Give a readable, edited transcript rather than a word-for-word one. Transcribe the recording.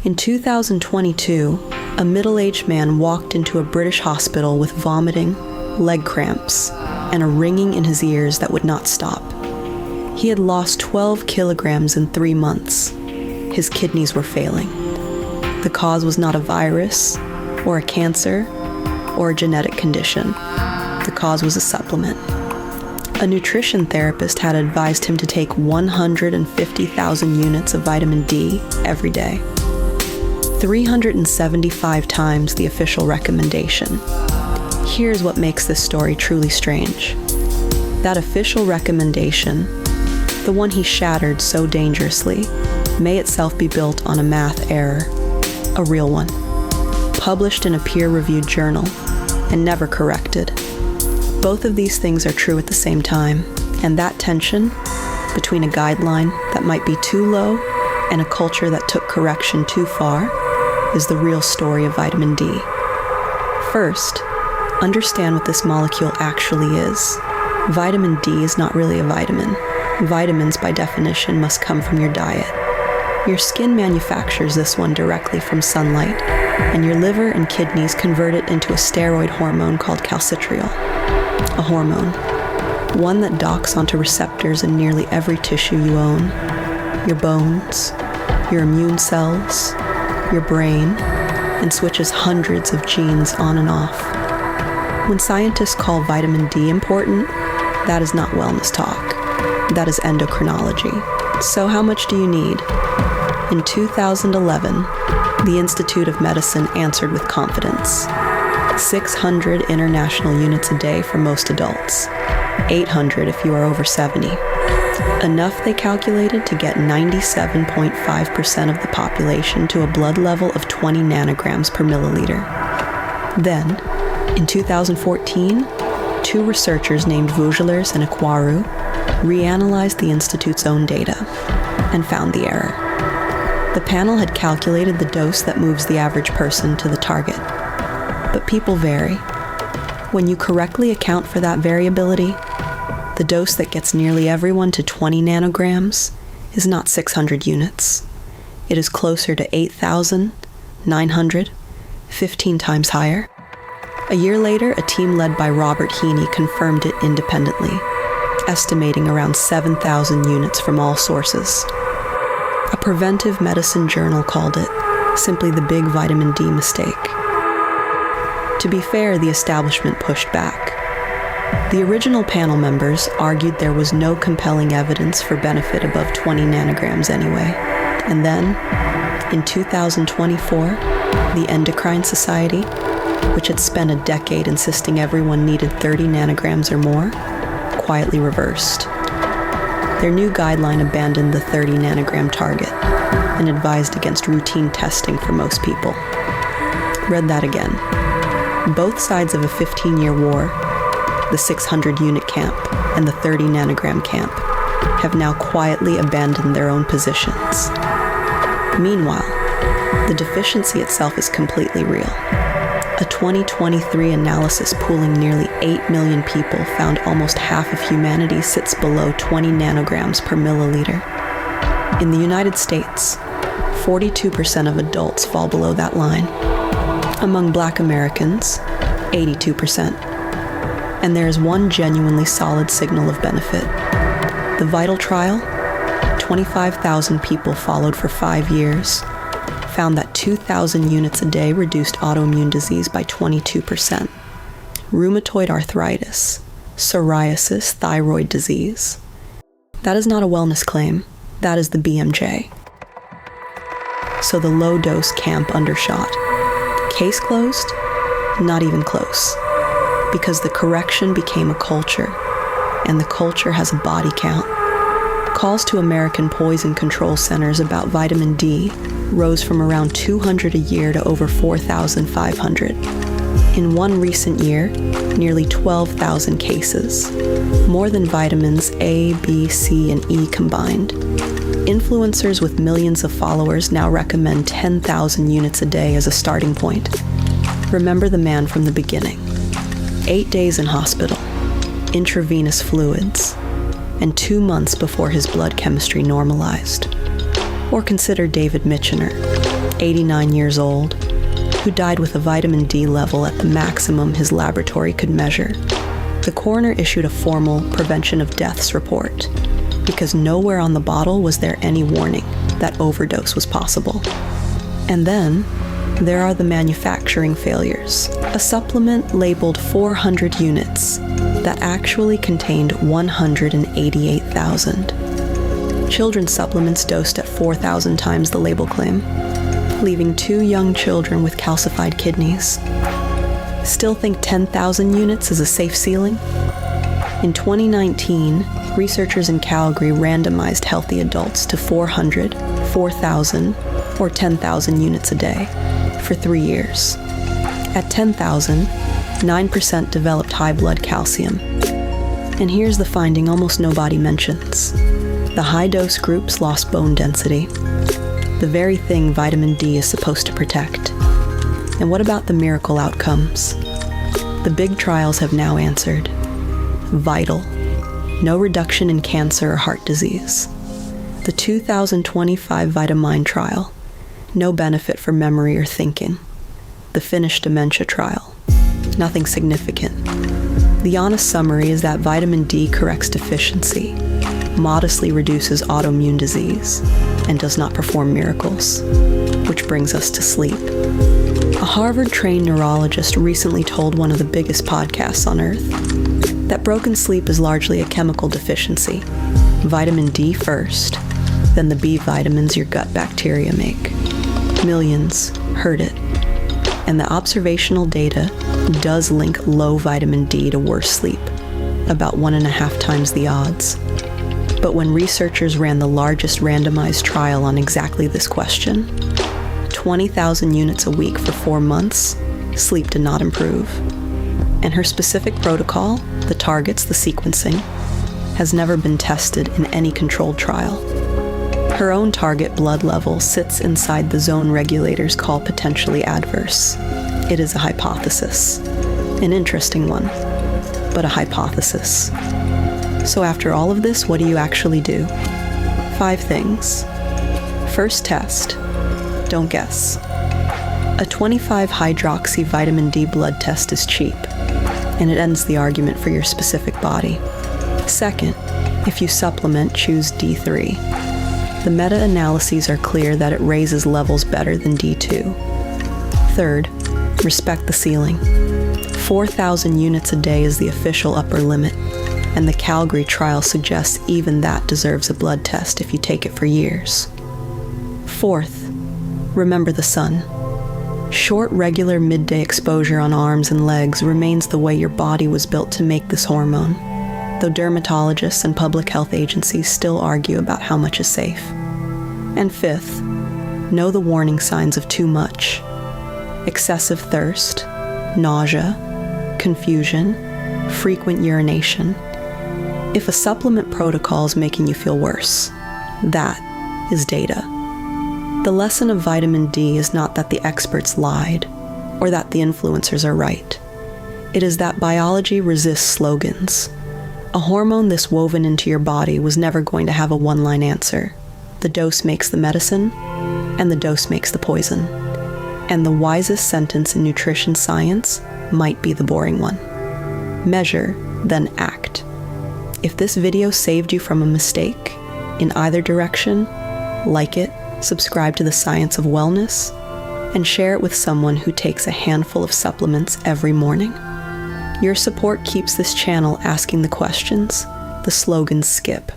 In 2022, a middle-aged man walked into a British hospital with vomiting, leg cramps, and a ringing in his ears that would not stop. He had lost 12 kilograms in 3 months. His kidneys were failing. The cause was not a virus, or a cancer, or a genetic condition. The cause was a supplement. A nutrition therapist had advised him to take 150,000 units of vitamin D every day. 375 times the official recommendation. Here's what makes this story truly strange. That official recommendation, the one he shattered so dangerously, may itself be built on a math error, a real one, published in a peer-reviewed journal, and never corrected. Both of these things are true at the same time, and that tension between a guideline that might be too low and a culture that took correction too far is the real story of vitamin D. First, understand what this molecule actually is. Vitamin D is not really a vitamin. Vitamins, by definition, must come from your diet. Your skin manufactures this one directly from sunlight, and your liver and kidneys convert it into a steroid hormone called calcitriol, a hormone, one that docks onto receptors in nearly every tissue you own, your bones, your immune cells, your brain, and switches hundreds of genes on and off. When scientists call vitamin D important, that is not wellness talk. That is endocrinology. So how much do you need? In 2011, the Institute of Medicine answered with confidence. 600 international units a day for most adults. 800 if you are over 70. Enough, they calculated, to get 97.5% of the population to a blood level of 20 nanograms per milliliter. Then, in 2014, 2 researchers named Veugelers and Ekwaru reanalyzed the Institute's own data and found the error. The panel had calculated the dose that moves the average person to the target. But people vary. When you correctly account for that variability, the dose that gets nearly everyone to 20 nanograms is not 600 units. It is closer to 8,900, 15 times higher. A year later, a team led by Robert Heaney confirmed it independently, estimating around 7,000 units from all sources. A preventive medicine journal called it simply the big vitamin D mistake. To be fair, the establishment pushed back. The original panel members argued there was no compelling evidence for benefit above 20 nanograms anyway. And then, in 2024, the Endocrine Society, which had spent a decade insisting everyone needed 30 nanograms or more, quietly reversed. Their new guideline abandoned the 30 nanogram target and advised against routine testing for most people. Read that again. Both sides of a 15-year war, the 600-unit camp and the 30 nanogram camp, have now quietly abandoned their own positions. Meanwhile, the deficiency itself is completely real. A 2023 analysis pooling nearly 8 million people found almost half of humanity sits below 20 nanograms per milliliter. In the United States, 42% of adults fall below that line. Among Black Americans, 82%. And there is one genuinely solid signal of benefit. The VITAL trial, 25,000 people followed for 5 years, found that 2,000 units a day reduced autoimmune disease by 22%. Rheumatoid arthritis, psoriasis, thyroid disease. That is not a wellness claim. That is the BMJ. So the low-dose camp undershot. Case closed? Not even close. Because the correction became a culture, and the culture has a body count. Calls to American poison control centers about vitamin D rose from around 200 a year to over 4,500. In one recent year, nearly 12,000 cases, more than vitamins A, B, C, and E combined. Influencers with millions of followers now recommend 10,000 units a day as a starting point. Remember the man from the beginning. 8 days in hospital, intravenous fluids, and 2 months before his blood chemistry normalized. Or consider David Mitchener, 89 years old, who died with a vitamin D level at the maximum his laboratory could measure. The coroner issued a formal prevention of deaths report because nowhere on the bottle was there any warning that overdose was possible. And then there are the manufacturing failures. A supplement labeled 400 units that actually contained 188,000. Children's supplements dosed at 4,000 times the label claim, leaving 2 young children with calcified kidneys. Still think 10,000 units is a safe ceiling? In 2019, researchers in Calgary randomized healthy adults to 400, 4,000, or 10,000 units a day for 3 years. At 10,000, 9% developed high blood calcium. And here's the finding almost nobody mentions. The high-dose groups lost bone density, the very thing vitamin D is supposed to protect. And what about the miracle outcomes? The big trials have now answered. Vital. No reduction in cancer or heart disease. The 2025 Vitamine trial. No benefit for memory or thinking. The Finnish dementia trial. Nothing significant. The honest summary is that vitamin D corrects deficiency, modestly reduces autoimmune disease, and does not perform miracles. Which brings us to sleep. A Harvard-trained neurologist recently told one of the biggest podcasts on Earth that broken sleep is largely a chemical deficiency. Vitamin D first, then the B vitamins your gut bacteria make. Millions heard it. And the observational data does link low vitamin D to worse sleep, about 1.5 times the odds. But when researchers ran the largest randomized trial on exactly this question, 20,000 units a week for 4 months, sleep did not improve. And her specific protocol, the targets, the sequencing, has never been tested in any controlled trial. Her own target blood level sits inside the zone regulators call potentially adverse. It is a hypothesis. An interesting one, but a hypothesis. So after all of this, what do you actually do? 5 things. First test. Don't guess. A 25-hydroxy vitamin D blood test is cheap, and it ends the argument for your specific body. Second, if you supplement, choose D3. The meta-analyses are clear that it raises levels better than D2. Third, respect the ceiling. 4,000 units a day is the official upper limit, and the Calgary trial suggests even that deserves a blood test if you take it for years. Fourth, remember the sun. Short, regular midday exposure on arms and legs remains the way your body was built to make this hormone, though dermatologists and public health agencies still argue about how much is safe. And fifth, know the warning signs of too much. Excessive thirst, nausea, confusion, frequent urination. If a supplement protocol is making you feel worse, that is data. The lesson of vitamin D is not that the experts lied or that the influencers are right. It is that biology resists slogans. A hormone this woven into your body was never going to have a one-line answer. The dose makes the medicine, and the dose makes the poison. And the wisest sentence in nutrition science might be the boring one. Measure, then act. If this video saved you from a mistake, in either direction, like it, subscribe to the Science of Wellness, and share it with someone who takes a handful of supplements every morning. Your support keeps this channel asking the questions the slogans skip.